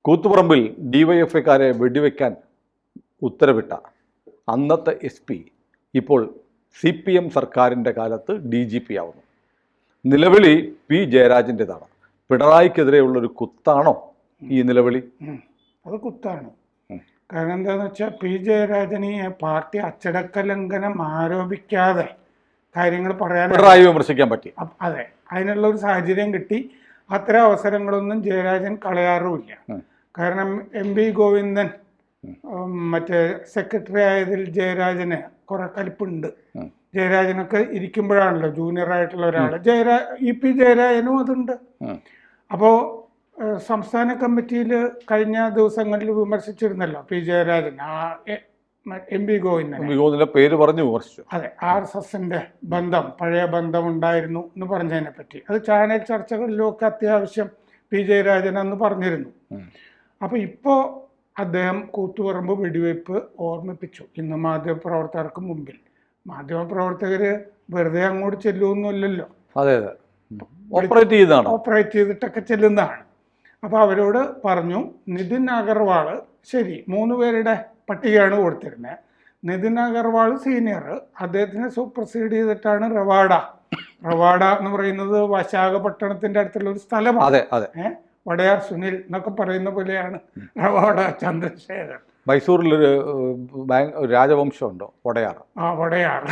കൂത്തുപറമ്പിൽ ഡിവൈഎഫ്ഐക്കാരെ വെടിവെക്കാൻ ഉത്തരവിട്ട അന്നത്തെ SP ഇപ്പോൾ CPM സർക്കാരിൻ്റെ കാലത്ത് DGP ആവുന്നു. നിലവിളി P ജയരാജൻ്റെതാണ്. പിണറായിക്കെതിരെയുള്ളൊരു കുത്താണോ ഈ നിലവിളി? അത് കുത്താണ്. കാരണം എന്താണെന്ന് വെച്ചാൽ P ജയരാജന് പാർട്ടി അച്ചടക്ക ലംഘനം ആരോപിക്കാതെ കാര്യങ്ങൾ പറയാൻ പിണറായി വിമർശിക്കാൻ പറ്റി. അതെ, അതിനുള്ള ഒരു സാഹചര്യം കിട്ടി. അത്തരം അവസരങ്ങളൊന്നും ജയരാജൻ കളയാറുമില്ല. കാരണം MP ഗോവിന്ദൻ മറ്റേ സെക്രട്ടറി ആയതിൽ ജയരാജന് കുറെ കലിപ്പുണ്ട്. ജയരാജനൊക്കെ ഇരിക്കുമ്പോഴാണല്ലോ ജൂനിയർ ആയിട്ടുള്ള ഒരാൾ EP ജയരാജനും അതുണ്ട്. അപ്പോൾ സംസ്ഥാന കമ്മിറ്റിയിൽ കഴിഞ്ഞ ദിവസങ്ങളിൽ വിമർശിച്ചിരുന്നല്ലോ P ജയരാജൻ MP ഗോവിന്ദന്റെ പേര് പറഞ്ഞു വിമർശിച്ചു. അതെ, RSSന്റെ ബന്ധം, പഴയ ബന്ധം ഉണ്ടായിരുന്നു എന്ന് പറഞ്ഞതിനെ പറ്റി അത് ചാനൽ ചർച്ചകളിലൊക്കെ അത്യാവശ്യം P ജയരാജൻ അന്ന് പറഞ്ഞിരുന്നു. അപ്പോൾ ഇപ്പോൾ അദ്ദേഹം കൂത്തുപറമ്പ് വെടിവയ്പ് ഓർമ്മിപ്പിച്ചു ഇന്ന് മാധ്യമപ്രവർത്തകർക്ക് മുമ്പിൽ. മാധ്യമപ്രവർത്തകർ വെറുതെ അങ്ങോട്ട് ചെല്ലുമൊന്നുമില്ലല്ലോ, അതെ അതെ, ഓപ്പറേറ്റ് ചെയ്തിട്ടൊക്കെ ചെല്ലുന്നതാണ്. അപ്പോൾ അവരോട് പറഞ്ഞു, നിതിൻ അഗർവാൾ ശരി 3 പേരുടെ പട്ടികയാണ് കൊടുത്തിരുന്നത്. നിതിൻ അഗർവാൾ സീനിയർ, അദ്ദേഹത്തിനെ സൂപ്പർസീഡ് ചെയ്തിട്ടാണ് റവാഡ എന്ന് പറയുന്നത് വിശാഖപട്ടണത്തിൻ്റെ അടുത്തുള്ള ഒരു സ്ഥലമാണ്. വടയാർ സുനിൽ എന്നൊക്കെ പറയുന്ന പോലെയാണ് റവാഡ ചന്ദ്രശേഖർ. മൈസൂരിലൊരു രാജവംശമുണ്ടോ വടയാർ? വടയാർ,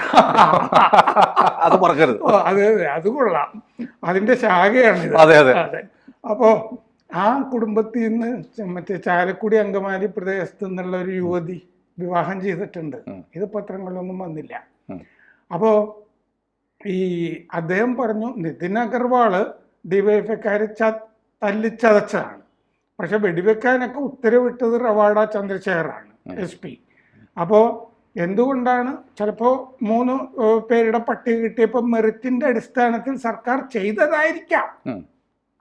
അത് മറക്കരുത്. അത് കൊള്ളാം, അതിന്റെ ശാഖയാണ്. അതെ അതെ. അപ്പോ ആ കുടുംബത്തിൽ നിന്ന് മറ്റേ ചാലക്കുടി അങ്കമാലി പ്രദേശത്ത് നിന്നുള്ള ഒരു യുവതി വിവാഹം ചെയ്തിട്ടുണ്ട്. ഇത് പത്രങ്ങളിലൊന്നും വന്നില്ല. അപ്പോ ഈ അദ്ദേഹം പറഞ്ഞു, നിതിൻ അഗർവാള് ഡിവൈഎഫ്ഐക്കാരെ തല്ലിച്ചതച്ചാണ്, പക്ഷെ വെടിവെക്കാനൊക്കെ ഉത്തരവിട്ടത് റവാഡ ചന്ദ്രശേഖറാണ് SP. അപ്പോൾ എന്തുകൊണ്ടാണ് ചിലപ്പോൾ 3 പേരുടെ പട്ടിക കിട്ടിയപ്പോൾ മെറിറ്റിന്റെ അടിസ്ഥാനത്തിൽ സർക്കാർ ചെയ്തതായിരിക്കാം,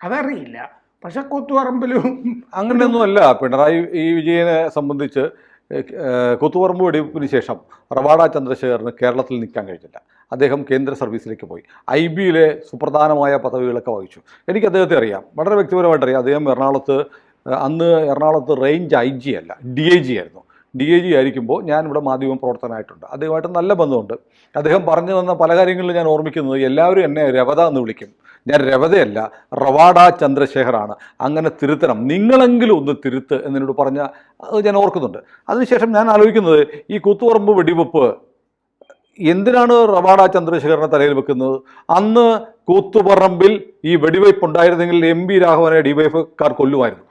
അതറിയില്ല. പക്ഷെ കൂത്തുപറമ്പിലും അങ്ങനെയൊന്നുമല്ല. പിണറായി വിജയനെ സംബന്ധിച്ച് കൂത്തുപറമ്പ് വെടിവെപ്പിന് ശേഷം റവാഡ ചന്ദ്രശേഖറിന് കേരളത്തിൽ നിൽക്കാൻ കഴിഞ്ഞില്ല. അദ്ദേഹം കേന്ദ്ര സർവീസിലേക്ക് പോയി. IBയിലെ സുപ്രധാനമായ പദവികളൊക്കെ വഹിച്ചു. എനിക്ക് അദ്ദേഹത്തെ അറിയാം, വളരെ വ്യക്തിപരമായിട്ട് അറിയാം. അദ്ദേഹം അന്ന് എറണാകുളത്ത് റേഞ്ച് IG അല്ല, DIG ആയിരുന്നു. DIG ആയിരിക്കുമ്പോൾ ഞാൻ ഇവിടെ മാധ്യമ പ്രവർത്തനമായിട്ടുണ്ട്. അദ്ദേഹമായിട്ട് നല്ല ബന്ധമുണ്ട്. അദ്ദേഹം പറഞ്ഞു തന്ന പല കാര്യങ്ങളിലും ഞാൻ ഓർമ്മിക്കുന്നത്, എല്ലാവരും എന്നെ രവത എന്ന് വിളിക്കും. ഞാൻ രവതയല്ല, റവാഡ ചന്ദ്രശേഖറാണ്. അങ്ങനെ തിരുത്തണം, നിങ്ങളെങ്കിലും ഒന്ന് തിരുത്ത് എന്നോട് പറഞ്ഞ അത് ഞാൻ ഓർക്കുന്നുണ്ട്. അതിനുശേഷം ഞാൻ ആലോചിക്കുന്നത്, ഈ കൂത്തുപറമ്പ് വെടിവെപ്പ് എന്തിനാണ് റവാഡ ചന്ദ്രശേഖരനെ തലയിൽ വെക്കുന്നത്? അന്ന് കൂത്തുപറമ്പിൽ ഈ വെടിവയ്പ് ഉണ്ടായിരുന്നെങ്കിൽ MP രാഘവനെ ഡിവൈഎഫ്ഐക്കാർ കൊല്ലുമായിരുന്നു.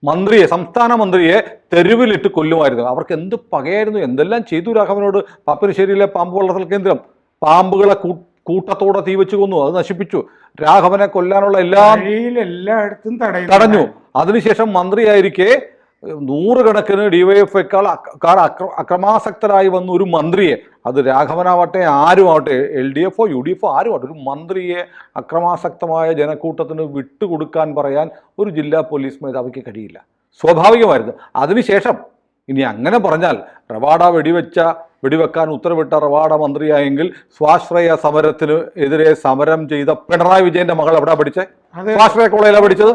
മന്ത്രിയെ, സംസ്ഥാന മന്ത്രിയെ തെരുവിലിട്ട് കൊല്ലുമായിരുന്നു. അവർക്ക് എന്ത് പകയായിരുന്നു, എന്തെല്ലാം ചെയ്തു രാഘവനോട്. പാപ്പിനിശ്ശേരിയിലെ പാമ്പ് വളർത്തൽ കേന്ദ്രം, പാമ്പുകളെ കൂട്ടത്തോടെ തീവച്ച് കൊന്നു, അത് നശിപ്പിച്ചു. രാഘവനെ കൊല്ലാനുള്ള എല്ലായിടത്തും തടഞ്ഞു. അതിനുശേഷം മന്ത്രിയായിരിക്കെ 100 കണക്കിന് ഡിവൈഎഫ്ഐക്കാർ അക്രമാസക്തരായി വന്ന ഒരു മന്ത്രിയെ, അത് രാഘവനാവട്ടെ ആരുമാവട്ടെ, LDF UDF ആരുമാവട്ടെ, ഒരു മന്ത്രിയെ അക്രമാസക്തമായ ജനക്കൂട്ടത്തിന് വിട്ടുകൊടുക്കാൻ പറയാൻ ഒരു ജില്ലാ പോലീസ് മേധാവിക്ക് കഴിയില്ല. സ്വാഭാവികമായിരുന്നു. അതിനുശേഷം ഇനി അങ്ങനെ പറഞ്ഞാൽ റവാഡ വെടിവെക്കാൻ ഉത്തരവിട്ട റവാഡ മന്ത്രിയായെങ്കിൽ സ്വാശ്രയ സമരത്തിന് എതിരെ സമരം ചെയ്ത പിണറായി വിജയന്റെ മകൾ എവിടെ പഠിച്ചേ? സ്വാശ്രയ കോളേജിലാണ് പഠിച്ചത്.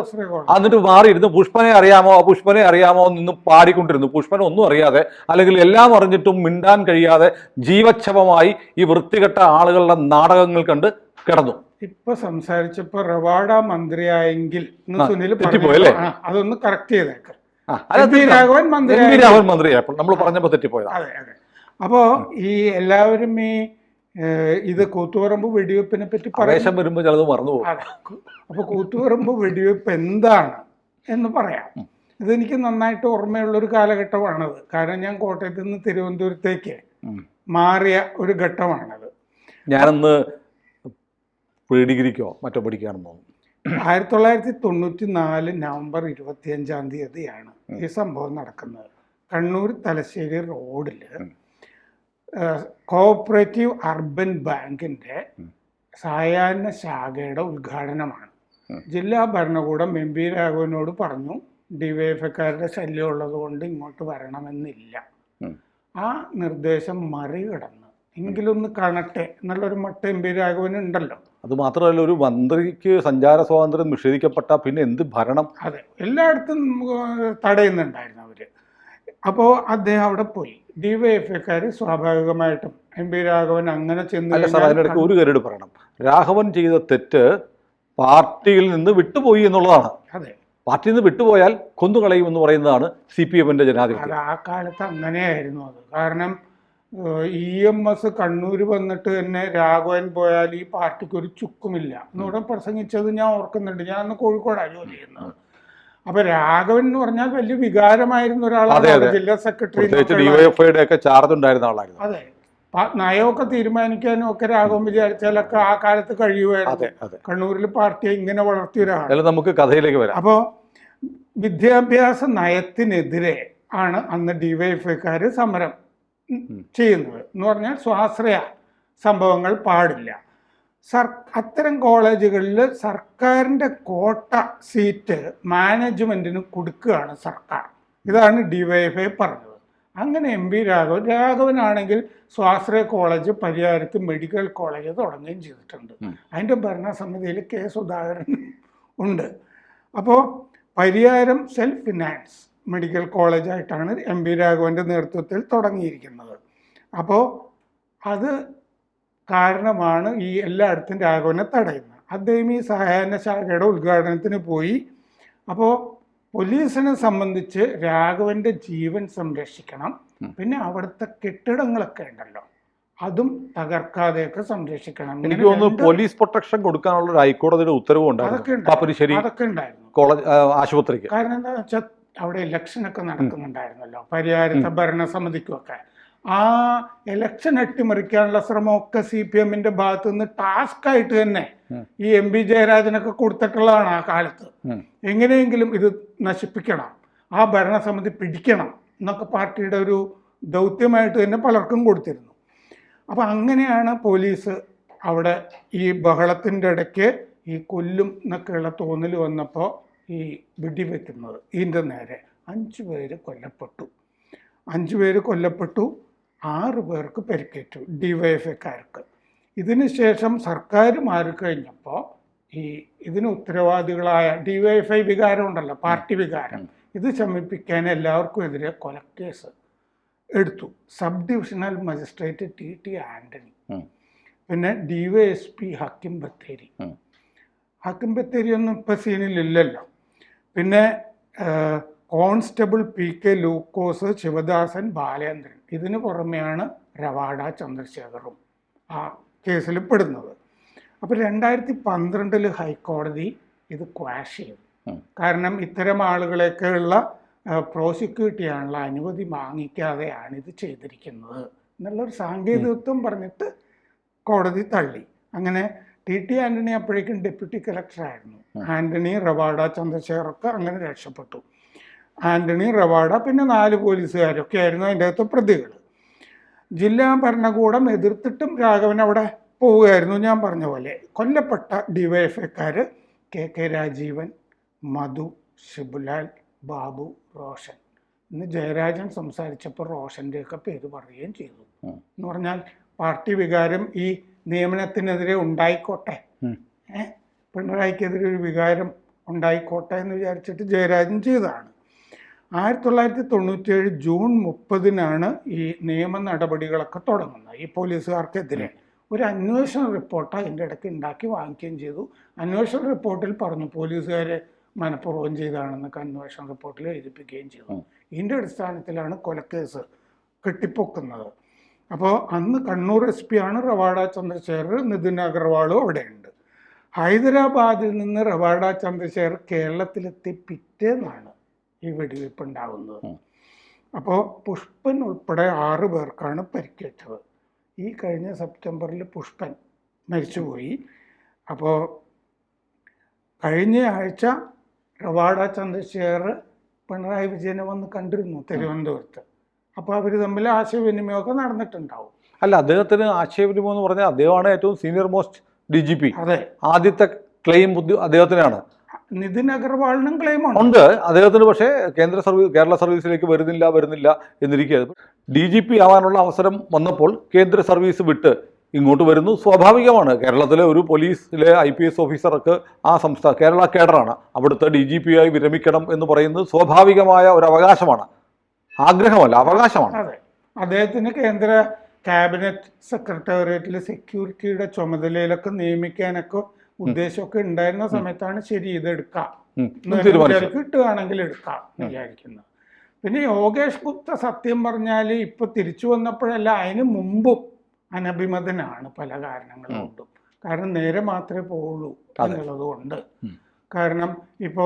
എന്നിട്ട് മാറിയിരുന്നു പുഷ്പനെ അറിയാമോ നിന്ന് പാടിക്കൊണ്ടിരുന്നു. പുഷ്പന ഒന്നും അറിയാതെ, അല്ലെങ്കിൽ എല്ലാം അറിഞ്ഞിട്ടും മിണ്ടാൻ കഴിയാതെ ജീവച്ഛവമായി ഈ വൃത്തികെട്ട ആളുകളുടെ നാടകങ്ങൾ കണ്ട് കിടന്നു. ഇപ്പൊ സംസാരിച്ചപ്പോ റവാഡ മന്ത്രിയായെങ്കിൽ അതൊന്ന് കറക്റ്റ് ചെയ്തേക്കാം. രാഘവൻ മന്ത്രിയായപ്പോൾ നമ്മൾ പറഞ്ഞപ്പോൾ തെറ്റിപ്പോയത്. അതെ അതെ. അപ്പോ ഈ എല്ലാവരും ഇത് കൂത്തുപറമ്പ് വെടിവെപ്പിനെ പറ്റി പ്രവേശം വരുമ്പോൾ ചിലത് മറന്നുപോകും. അപ്പൊ കൂത്തുപറമ്പ് വെടിവെപ്പ് എന്താണ് എന്ന് പറയാം. ഇതെനിക്ക് നന്നായിട്ട് ഓർമ്മയുള്ളൊരു കാലഘട്ടമാണത്. കാരണം ഞാൻ കോട്ടയത്ത് നിന്ന് തിരുവനന്തപുരത്തേക്ക് മാറിയ ഒരു ഘട്ടമാണത്. ഞാനന്ന് ഡിഗ്രിക്കോ മറ്റോ പഠിക്കുകയാണെന്ന് തോന്നുന്നു. 1994 നവംബർ 25-ാം തീയതിയാണ് ഈ സംഭവം നടക്കുന്നത്. കണ്ണൂർ തലശ്ശേരി റോഡിൽ കോഓപ്പറേറ്റീവ് അർബൻ ബാങ്കിൻ്റെ സായാഹ്ന ശാഖയുടെ ഉദ്ഘാടനമാണ്. ജില്ലാ ഭരണകൂടം MP രാഘവനോട് പറഞ്ഞു, ഡിവൈഎഫ്ഐക്കാരുടെ ശല്യം ഉള്ളത് കൊണ്ട് ഇങ്ങോട്ട് വരണമെന്നില്ല. ആ നിർദ്ദേശം മറികടന്ന് എങ്കിലൊന്ന് കാണട്ടെ എന്നുള്ളൊരു മട്ട് എം പി രാഘവൻ ഉണ്ടല്ലോ. അത് മാത്രമല്ല, ഒരു മന്ത്രിക്ക് സഞ്ചാര സ്വാതന്ത്ര്യം നിഷേധിക്കപ്പെട്ട പിന്നെ എന്ത് ഭരണം? അതെ, എല്ലായിടത്തും തടയുന്നുണ്ടായിരുന്നു അവര്. അപ്പോൾ അദ്ദേഹം അവിടെ പോയി. ഡിവൈഎഫ്ഐക്കാർ സ്വാഭാവികമായിട്ടും എം പി രാഘവൻ അങ്ങനെ ചെന്ന് അല്ല സാർ, അതിനിടയ്ക്ക് ഒരു കരട് പറയണം. രാഘവൻ ചെയ്ത തെറ്റ് പാർട്ടിയിൽ നിന്ന് വിട്ടുപോയി എന്നുള്ളതാണ്. അതെ, പാർട്ടിയിൽ നിന്ന് വിട്ടുപോയാൽ കൊന്നുകളയുമെന്ന് പറയുന്നതാണ് CPM-ന്റെ ജനാധിപത്യം. അത് ആ കാലത്ത് അങ്ങനെയായിരുന്നു. അത് കാരണം EMS കണ്ണൂർ വന്നിട്ട് തന്നെ രാഘവൻ പോയാൽ ഈ പാർട്ടിക്ക് ഒരു ചുക്കുമില്ല എന്നൂടെ പ്രസംഗിച്ചത് ഞാൻ ഓർക്കുന്നുണ്ട്. ഞാൻ അന്ന് കോഴിക്കോടാണ് ജോലി ചെയ്യുന്നത്. അപ്പൊ രാഘവൻ എന്ന് പറഞ്ഞാൽ വലിയ വികാരമായിരുന്ന ഒരാളാണ്. ജില്ലാ സെക്രട്ടറി, ഡിവൈഎഫ്ഐയുടെ ഒക്കെ ചാർജ് ഉണ്ടായിരുന്ന ആളായിരുന്നു. അതെ, നയമൊക്കെ തീരുമാനിക്കാനും ഒക്കെ രാഘവൻ വിചാരിച്ചാലൊക്കെ ആ കാലത്ത് കഴിയുമായിരുന്നു. കണ്ണൂരിൽ പാർട്ടിയെ ഇങ്ങനെ വളർത്തിയ ഒരാൾ. നമുക്ക് കഥയിലേക്ക് വരാം. അപ്പോൾ വിദ്യാഭ്യാസ നയത്തിനെതിരെ ആണ് അന്ന് ഡിവൈഎഫ്ഐക്കാർ സമരം ചെയ്യുന്നത്. എന്ന് പറഞ്ഞാൽ സ്വാശ്രയ സംഭവങ്ങൾ പാടില്ല. അത്തരം കോളേജുകളിൽ സർക്കാരിൻ്റെ കോട്ട സീറ്റ് മാനേജ്മെൻറ്റിന് കൊടുക്കുകയാണ് സർക്കാർ. ഇതാണ് ഡിവൈഎഫ്ഐ പറഞ്ഞത്. അങ്ങനെ എം പി രാഘവനാണെങ്കിൽ സ്വാശ്രയ കോളേജ് പരിയാരത്ത് മെഡിക്കൽ കോളേജ് തുടങ്ങുകയും ചെയ്തിട്ടുണ്ട്. അതിൻ്റെ ഭരണസമിതിയിൽ K. സുധാകരൻ ഉണ്ട്. അപ്പോൾ പരിയാരം സെൽഫ് ഫിനാൻസ് മെഡിക്കൽ കോളേജായിട്ടാണ് എം പി രാഘവൻ്റെ നേതൃത്വത്തിൽ തുടങ്ങിയിരിക്കുന്നത്. അപ്പോൾ അത് കാരണമാണ് ഈ എല്ലായിടത്തും രാഘവനെ തടയുന്നത്. അദ്ദേഹം ഈ സഹായന ശാഖയുടെ ഉദ്ഘാടനത്തിന് പോയി. അപ്പോൾ പോലീസിനെ സംബന്ധിച്ച് രാഘവൻ്റെ ജീവൻ സംരക്ഷിക്കണം, പിന്നെ അവിടുത്തെ കെട്ടിടങ്ങളൊക്കെ ഉണ്ടല്ലോ അതും തകർക്കാതെയൊക്കെ സംരക്ഷിക്കണം. എനിക്ക് തോന്നുന്നു പോലീസ് പ്രൊട്ടക്ഷൻ കൊടുക്കാനുള്ള ഒരു ഹൈക്കോടതിയുടെ ഉത്തരവും അതൊക്കെ ഉണ്ടായിരുന്നു കോളേജ് ആശുപത്രിക്ക്. കാരണം എന്താ വെച്ചാൽ അവിടെ ഇലക്ഷനൊക്കെ നടക്കുന്നുണ്ടായിരുന്നല്ലോ പരിയാരത്തെ ഭരണസമിതിക്കുമൊക്കെ. ആ ഇലക്ഷൻ അട്ടിമറിക്കാനുള്ള ശ്രമമൊക്കെ CPM-ന്റെ ഭാഗത്തു നിന്ന് ടാസ്ക് ആയിട്ട് തന്നെ ഈ MP ജയരാജനൊക്കെ കൊടുത്തിട്ടുള്ളതാണ് ആ കാലത്ത്. എങ്ങനെയെങ്കിലും ഇത് നശിപ്പിക്കണം, ആ ഭരണസമിതി പിടിക്കണം എന്നൊക്കെ പാർട്ടിയുടെ ഒരു ദൗത്യമായിട്ട് തന്നെ പലർക്കും കൊടുത്തിരുന്നു. അപ്പം അങ്ങനെയാണ് പോലീസ് അവിടെ ഈ ബഹളത്തിൻ്റെ ഇടയ്ക്ക് ഈ കൊല്ലും എന്നൊക്കെയുള്ള തോന്നൽ വന്നപ്പോൾ ഈ വെടിവെക്കുന്നത്. ഇതിൻ്റെ നേരെ 5 പേര് കൊല്ലപ്പെട്ടു. 5 പേര് കൊല്ലപ്പെട്ടു, 6 പേർക്ക് പരിക്കേറ്റു ഡിവൈഎഫ്ഐക്കാർക്ക്. ഇതിന് ശേഷം സർക്കാർ മാറിക്കഴിഞ്ഞപ്പോൾ ഈ ഇതിന് ഉത്തരവാദികളായ ഡിവൈഎഫ്ഐ വികാരം ഉണ്ടല്ലോ, പാർട്ടി വികാരം, ഇത് ശമിപ്പിക്കാൻ എല്ലാവർക്കും എതിരെ കൊലക്കേസ് എടുത്തു. Sub divisional magistrate TT Antony, പിന്നെ DYSP ഹക്കിം ബത്തേരി. ഹക്കിം ബത്തേരി ഒന്നും ഇപ്പം സീനിലില്ലല്ലോ. പിന്നെ കോൺസ്റ്റബിൾ PK ലൂക്കോസ്, ശിവദാസൻ, ബാലേന്ദ്രൻ. ഇതിന് പുറമെയാണ് റവാഡ ചന്ദ്രശേഖറും ആ കേസിൽ പെടുന്നത്. അപ്പോൾ 2012 ഹൈക്കോടതി ഇത് ക്വാഷ് ചെയ്തു. കാരണം ഇത്തരം ആളുകളെയൊക്കെയുള്ള പ്രോസിക്യൂട്ട് ചെയ്യാനുള്ള അനുമതി വാങ്ങിക്കാതെയാണ് ഇത് ചെയ്തിരിക്കുന്നത് എന്നുള്ളൊരു സാങ്കേതികത്വം പറഞ്ഞിട്ട് കോടതി തള്ളി. അങ്ങനെ TT ആൻ്റണി അപ്പോഴേക്കും ഡെപ്യൂട്ടി കളക്ടറായിരുന്നു. ആൻ്റണി, റവാഡ, ചന്ദ്രശേഖറൊക്കെ അങ്ങനെ രക്ഷപ്പെട്ടു. ആൻ്റണി, റവാഡ, പിന്നെ 4 പോലീസുകാരൊക്കെ ആയിരുന്നു അതിൻ്റെ അകത്ത് പ്രതികൾ. ജില്ലാ ഭരണകൂടം എതിർത്തിട്ടും രാഘവൻ അവിടെ പോവുകയായിരുന്നു. ഞാൻ പറഞ്ഞ പോലെ കൊല്ലപ്പെട്ട ഡിവൈഎഫ്ഐക്കാർ KK രാജീവൻ, മധു, ഷിബുലാൽ, ബാബു, റോഷൻ. ഇന്ന് ജയരാജൻ സംസാരിച്ചപ്പോൾ റോഷൻ്റെയൊക്കെ പേര് പറയുകയും ചെയ്തു. എന്ന് പറഞ്ഞാൽ പാർട്ടി വികാരം ഈ നിയമനത്തിനെതിരെ ഉണ്ടായിക്കോട്ടെ, പിണറായിക്കെതിരെ ഒരു വികാരം ഉണ്ടായിക്കോട്ടെ എന്ന് വിചാരിച്ചിട്ട് ജയരാജൻ ചെയ്തതാണ്. 1997 ജൂൺ 30 ഈ നിയമ നടപടികളൊക്കെ തുടങ്ങുന്നത്. ഈ പോലീസുകാർക്കെതിരെ ഒരു അന്വേഷണ റിപ്പോർട്ട് അതിൻ്റെ ഇടയ്ക്ക് ഉണ്ടാക്കി വാങ്ങിക്കുകയും ചെയ്തു. അന്വേഷണ റിപ്പോർട്ടിൽ പറഞ്ഞു പോലീസുകാരെ മനഃപൂർവ്വം ചെയ്തതാണെന്നൊക്കെ അന്വേഷണ റിപ്പോർട്ടിൽ എഴുതിപ്പിക്കുകയും ചെയ്തു. ഇതിൻ്റെ അടിസ്ഥാനത്തിലാണ് കൊലക്കേസ് കെട്ടിപ്പൊക്കുന്നത്. അപ്പോൾ അന്ന് കണ്ണൂർ SP ആണ് റവാഡ ചന്ദ്രശേഖർ, നിതിൻ അഗർവാളും അവിടെയുണ്ട്. ഹൈദരാബാദിൽ നിന്ന് റവാഡ ചന്ദ്രശേഖർ കേരളത്തിലെത്തി പിറ്റേന്നാണ് ഈ വെടിവെപ്പ് ഉണ്ടാകുന്നത്. അപ്പോൾ പുഷ്പൻ ഉൾപ്പെടെ 6 പേർക്കാണ് പരിക്കേറ്റത്. ഈ കഴിഞ്ഞ സെപ്റ്റംബറിൽ പുഷ്പൻ മരിച്ചുപോയി. അപ്പോൾ കഴിഞ്ഞ ആഴ്ച റവാഡ ചന്ദ്രശേഖർ പിണറായി വിജയനെ വന്ന് കണ്ടിരുന്നു തിരുവനന്തപുരത്ത്. അപ്പോൾ അവർ തമ്മിൽ ആശയവിനിമയമൊക്കെ നടന്നിട്ടുണ്ടാവും. അല്ല, അദ്ദേഹത്തിന് ആശയവിനിമയം എന്ന് പറഞ്ഞാൽ അദ്ദേഹമാണ് ഏറ്റവും സീനിയർ മോസ്റ്റ് DGP. അതെ, ആദ്യത്തെ ക്ലെയിം അദ്ദേഹത്തിനാണ്. നിതിൻ അഗർവാളിനും ക്ലെയിമുണ്ട്. ഉണ്ട് അദ്ദേഹത്തിന്. പക്ഷേ കേരള സർവീസിലേക്ക് വരുന്നില്ല എന്നിരിക്കുകയായിരുന്നു. DGP ആവാനുള്ള അവസരം വന്നപ്പോൾ കേന്ദ്ര സർവീസ് വിട്ട് ഇങ്ങോട്ട് വരുന്നു. സ്വാഭാവികമാണ്. കേരളത്തിലെ ഒരു പോലീസിലെ IPS ഓഫീസർക്ക് ആ കേരള കേഡറാണ്. അവിടുത്തെ DGP ആയി വിരമിക്കണം എന്ന് പറയുന്നത് സ്വാഭാവികമായ ഒരു അവകാശമാണ്, ആഗ്രഹമല്ല, അവകാശമാണ്. അതെ, അദ്ദേഹത്തിന് കേന്ദ്ര ക്യാബിനറ്റ് സെക്രട്ടേറിയറ്റിൽ സെക്യൂരിറ്റിയുടെ ചുമതലയിലൊക്കെ നിയമിക്കാനൊക്കെ ഉദ്ദേശമൊക്കെ ഉണ്ടായിരുന്ന സമയത്താണ് ശരി ഇതെടുക്കാം, കിട്ടുകയാണെങ്കിൽ എടുക്കാം വിചാരിക്കുന്നത്. പിന്നെ യോഗേഷ് ഗുപ്ത സത്യം പറഞ്ഞാൽ ഇപ്പൊ തിരിച്ചു വന്നപ്പോഴല്ല, അതിന് മുമ്പും അനഭിമതനാണ് പല കാരണങ്ങൾ കൊണ്ടും. കാരണം നേരെ മാത്രമേ പോവുള്ളൂ എന്നുള്ളത് കൊണ്ട്. കാരണം ഇപ്പോ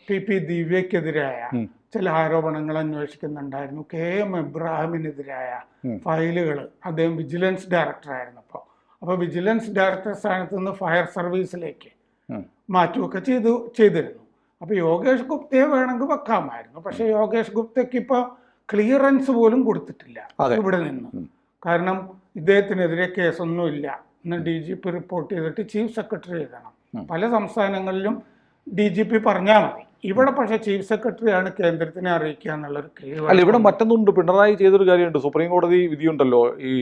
PP ദിവ്യക്കെതിരായ ചില ആരോപണങ്ങൾ അന്വേഷിക്കുന്നുണ്ടായിരുന്നു. KM ഇബ്രാഹിമിനെതിരായ ഫയലുകൾ അദ്ദേഹം വിജിലൻസ് ഡയറക്ടറായിരുന്നു. അപ്പോൾ വിജിലൻസ് ഡയറക്ടർ സ്ഥാനത്ത് നിന്ന് ഫയർ സർവീസിലേക്ക് മാറ്റുകയൊക്കെ ചെയ്തിരുന്നു. അപ്പോൾ യോഗേഷ് ഗുപ്തയെ വേണമെങ്കിൽ വെക്കാമായിരുന്നു. പക്ഷെ യോഗേഷ് ഗുപ്തയ്ക്ക് ഇപ്പോൾ ക്ലിയറൻസ് പോലും കൊടുത്തിട്ടില്ല ഇവിടെ നിന്ന്. കാരണം ഇദ്ദേഹത്തിനെതിരെ കേസൊന്നുമില്ല എന്ന് DGP റിപ്പോർട്ട് ചെയ്തിട്ട് ചീഫ് സെക്രട്ടറി എഴുതണം. പല സംസ്ഥാനങ്ങളിലും DGP പറഞ്ഞാൽ മതി. ഇവിടെ പക്ഷേ ചീഫ് സെക്രട്ടറിയാണ് കേന്ദ്രത്തിനെ അറിയിക്കുക എന്നുള്ളൊരു കീഴ്വഴക്കം. അല്ല, ഇവിടെ മറ്റൊന്നുണ്ട്. പിണറായി ചെയ്തൊരു കാര്യമുണ്ട്. സുപ്രീം കോടതി വിധിയുണ്ടല്ലോ ഈ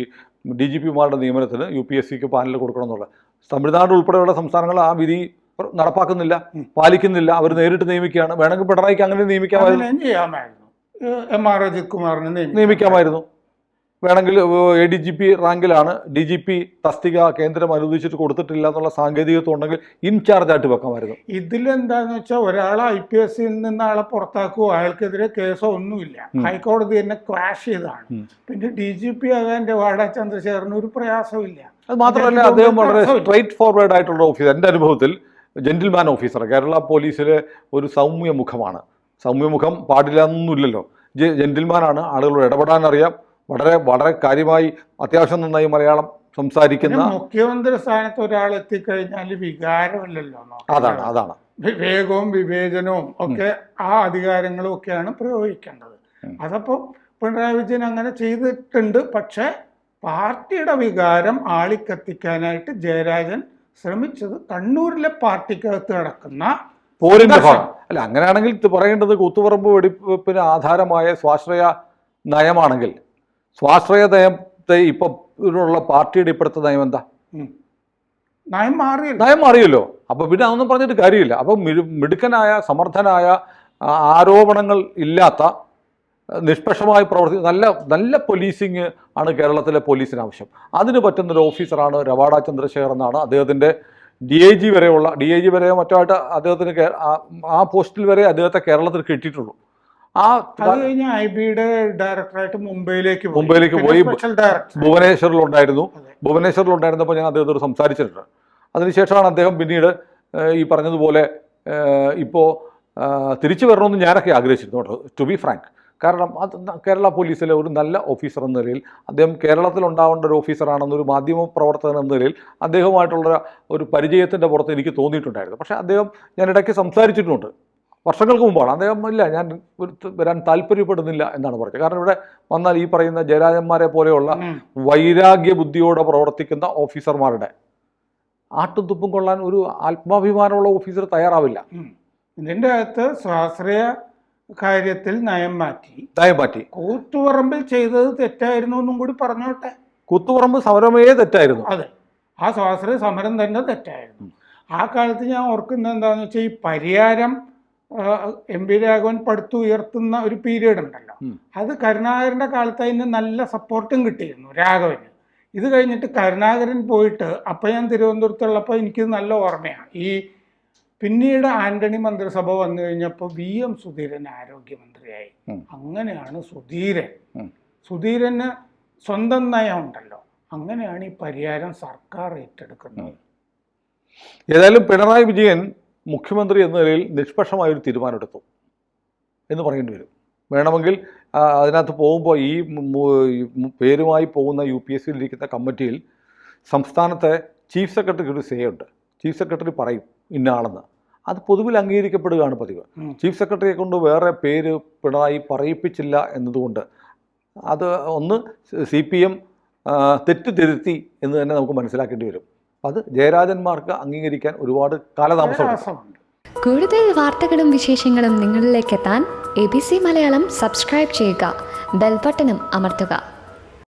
DGPമാരുടെ നിയമനത്തിന് UPSCക്ക് പാനൽ കൊടുക്കണം എന്നുള്ള. തമിഴ്നാട് ഉൾപ്പെടെയുള്ള സംസ്ഥാനങ്ങൾ ആ വിധി നടപ്പാക്കുന്നില്ല, പാലിക്കുന്നില്ല. അവർ നേരിട്ട് നിയമിക്കുകയാണ്. വേണമെങ്കിൽ പിണറായിക്ക് അങ്ങനെ നിയമിക്കാമായിരുന്നു. MR അജിത് കുമാറിനെ നിയമിക്കാമായിരുന്നു. വേണമെങ്കിൽ ADGP റാങ്കിലാണ്, DGP തസ്തിക കേന്ദ്രം അനുവദിച്ചിട്ട് കൊടുത്തിട്ടില്ല എന്നുള്ള സാങ്കേതികത്വം ഉണ്ടെങ്കിൽ ഇൻചാർജായിട്ട് വെക്കാമായിരുന്നു. ഇതിലെന്താന്ന് വെച്ചാൽ ഒരാളെ IPSCയിൽ നിന്ന് ആളെ പുറത്താക്കുവോ അയാൾക്കെതിരെ കേസോ ഒന്നുമില്ല. ഹൈക്കോടതി തന്നെ ക്വാഷ് ചെയ്താണ്. പിന്നെ DGP ആകാൻ രവാഡ ചന്ദ്രശേഖരന് ഒരു പ്രയാസമില്ല. അത് മാത്രമല്ല, അദ്ദേഹം വളരെ സ്ട്രൈറ്റ് ഫോർവേഡ് ആയിട്ടുള്ള ഓഫീസർ. എൻ്റെ അനുഭവത്തിൽ ജെന്റിൽമാൻ ഓഫീസർ, കേരള പോലീസിലെ ഒരു സൗമ്യമുഖമാണ്. സൗമ്യമുഖം പാടില്ല എന്നൊന്നുമില്ലല്ലോ. ജെന്റിൽമാനാണ്. ആളുകളോട് ഇടപെടാൻ അറിയാം. വളരെ കാര്യമായി അത്യാവശ്യം നന്നായി മലയാളം സംസാരിക്കുന്ന. മുഖ്യമന്ത്രി സ്ഥാനത്ത് ഒരാൾ എത്തിക്കഴിഞ്ഞാൽ വികാരമല്ലല്ലോ. അതാണ് വിവേകവും വിവേചനവും ഒക്കെ ആ അധികാരങ്ങളും ഒക്കെയാണ് പ്രയോഗിക്കേണ്ടത്. അതപ്പോൾ പിണറായി വിജയൻ അങ്ങനെ ചെയ്തിട്ടുണ്ട്. പക്ഷെ പാർട്ടിയുടെ വികാരം ആളിക്കത്തിക്കാനായിട്ട് ജയരാജൻ ശ്രമിച്ചത് കണ്ണൂരിലെ പാർട്ടിക്കകത്ത് നടക്കുന്ന പോരിന്റെ ഭാഗം അല്ല. അങ്ങനെയാണെങ്കിൽ പറയേണ്ടത് കൂത്തുപറമ്പ് വെടിവെപ്പിന് ആധാരമായ സ്വാശ്രയ നയമാണെങ്കിൽ സ്വാശ്രയ നയത്തെ ഇപ്പൊ ഉള്ള പാർട്ടിയുടെ ഇപ്പോഴത്തെ നയം എന്താ? നയം മാറിയല്ലോ. അപ്പൊ പിന്നെ അതൊന്നും പറഞ്ഞിട്ട് കാര്യമില്ല. അപ്പൊ മിടുക്കനായ സമർത്ഥനായ ആരോപണങ്ങൾ ഇല്ലാത്ത നിഷ്പക്ഷമായി നല്ല പോലീസിങ് ആണ് കേരളത്തിലെ പോലീസിന് ആവശ്യം. അതിന് പറ്റുന്നൊരു ഓഫീസറാണ് രവാഡ ചന്ദ്രശേഖർ എന്നാണ്. അദ്ദേഹത്തിൻ്റെ DIG വരെ മറ്റോ ആയിട്ട് അദ്ദേഹത്തിന് ആ പോസ്റ്റിൽ വരെ അദ്ദേഹത്തെ കേരളത്തിൽ കിട്ടിയിട്ടുള്ളൂ. IBയുടെ ഡയറക്ടറായിട്ട് മുംബൈയിലേക്ക് പോയി. ഭുവനേശ്വറിലുണ്ടായിരുന്നപ്പോൾ ഞാൻ അദ്ദേഹത്തോട് സംസാരിച്ചിട്ടുണ്ട്. അതിനുശേഷമാണ് അദ്ദേഹം പിന്നീട് ഈ പറഞ്ഞതുപോലെ ഇപ്പോൾ തിരിച്ചു വരണമെന്ന് ഞാനൊക്കെ ആഗ്രഹിച്ചിരുന്നു കേട്ടോ, ടു ബി ഫ്രാങ്ക്. കാരണം അത് കേരള പോലീസിലെ ഒരു നല്ല ഓഫീസർ എന്ന നിലയിൽ അദ്ദേഹം കേരളത്തിലുണ്ടാവേണ്ട ഒരു ഓഫീസറാണെന്നൊരു മാധ്യമ പ്രവർത്തകൻ എന്ന നിലയിൽ അദ്ദേഹമായിട്ടുള്ള ഒരു പരിചയത്തിൻ്റെ പുറത്ത് എനിക്ക് തോന്നിയിട്ടുണ്ടായിരുന്നു. പക്ഷേ അദ്ദേഹം ഞാൻ ഇടയ്ക്ക് സംസാരിച്ചിട്ടുമുണ്ട്. വർഷങ്ങൾക്ക് മുമ്പാണ്. അദ്ദേഹം ഇല്ല, ഞാൻ വരാൻ താല്പര്യപ്പെടുന്നില്ല എന്നാണ് പറഞ്ഞത്. കാരണം ഇവിടെ വന്നാൽ ഈ പറയുന്ന ജയരാജന്മാരെ പോലെയുള്ള വൈരാഗ്യ ബുദ്ധിയോടെ പ്രവർത്തിക്കുന്ന ഓഫീസർമാരുടെ ആട്ടും തുപ്പും കൊള്ളാൻ ഒരു ആത്മാഭിമാനമുള്ള ഓഫീസർ തയ്യാറാവില്ല. ഇതിൻ്റെ അകത്ത് സ്വാശ്രയ കാര്യത്തിൽ നയം മാറ്റി. കൂത്തുപറമ്പിൽ ചെയ്തത് തെറ്റായിരുന്നു എന്നും കൂടി പറഞ്ഞോട്ടെ. കൂത്തുപറമ്പ് സമരമേ തെറ്റായിരുന്നു. അതെ, ആ സ്വാശ്രയ സമരം തന്നെ തെറ്റായിരുന്നു. ആ കാലത്ത് ഞാൻ ഓർക്കുന്നത് എന്താണെന്ന് വെച്ചാൽ ഈ പരിയാരം MP രാഘവൻ പടുത്തുയർത്തുന്ന ഒരു പീരീഡ് ഉണ്ടല്ലോ, അത് കരുണാകരൻ്റെ കാലത്ത് അതിന് നല്ല സപ്പോർട്ടും കിട്ടിയിരുന്നു രാഘവന്. ഇത് കഴിഞ്ഞിട്ട് കരുണാകരൻ പോയിട്ട് അപ്പം ഞാൻ തിരുവനന്തപുരത്തുള്ളപ്പോൾ എനിക്കിത് നല്ല ഓർമ്മയാണ്. ഈ പിന്നീട് ആന്റണി മന്ത്രിസഭ വന്നു കഴിഞ്ഞപ്പോൾ VM സുധീരൻ ആരോഗ്യമന്ത്രിയായി. അങ്ങനെയാണ് സുധീരന് സ്വന്തം നയം ഉണ്ടല്ലോ, അങ്ങനെയാണ് ഈ പരിയാരം സർക്കാർ ഏറ്റെടുക്കുന്നത്. ഏതായാലും പിണറായി വിജയൻ മുഖ്യമന്ത്രി എന്ന നിലയിൽ നിഷ്പക്ഷമായൊരു തീരുമാനമെടുത്തു എന്ന് പറയേണ്ടി വരും. വേണമെങ്കിൽ അതിനകത്ത് പോകുമ്പോൾ ഈ പേരുമായി പോകുന്ന UPSCയിലിരിക്കുന്ന കമ്മിറ്റിയിൽ സംസ്ഥാനത്തെ ചീഫ് സെക്രട്ടറിക്ക് ഒരു സേ ഉണ്ട്. ചീഫ് സെക്രട്ടറി പറയും ഇന്ന ആളെന്ന്. അത് പൊതുവിൽ അംഗീകരിക്കപ്പെടുകയാണ് പതിവ്. ചീഫ് സെക്രട്ടറിയെ കൊണ്ട് വേറെ പേര് പിണറായി പറയിപ്പിച്ചില്ല എന്നതുകൊണ്ട് അത് ഒന്ന് CPM തെറ്റിദ്ധരുത്തി എന്ന് തന്നെ നമുക്ക് മനസ്സിലാക്കേണ്ടി വരും. അത് ജയരാജന്മാർക്ക് അംഗീകരിക്കാൻ ഒരുപാട് കാലതാമസമുണ്ട്. കൂടുതൽ വാർത്തകളും വിശേഷങ്ങളും നിങ്ങളിലേക്ക് എത്താൻ ABC മലയാളം സബ്സ്ക്രൈബ് ചെയ്യുക, ബെൽബട്ടനും അമർത്തുക.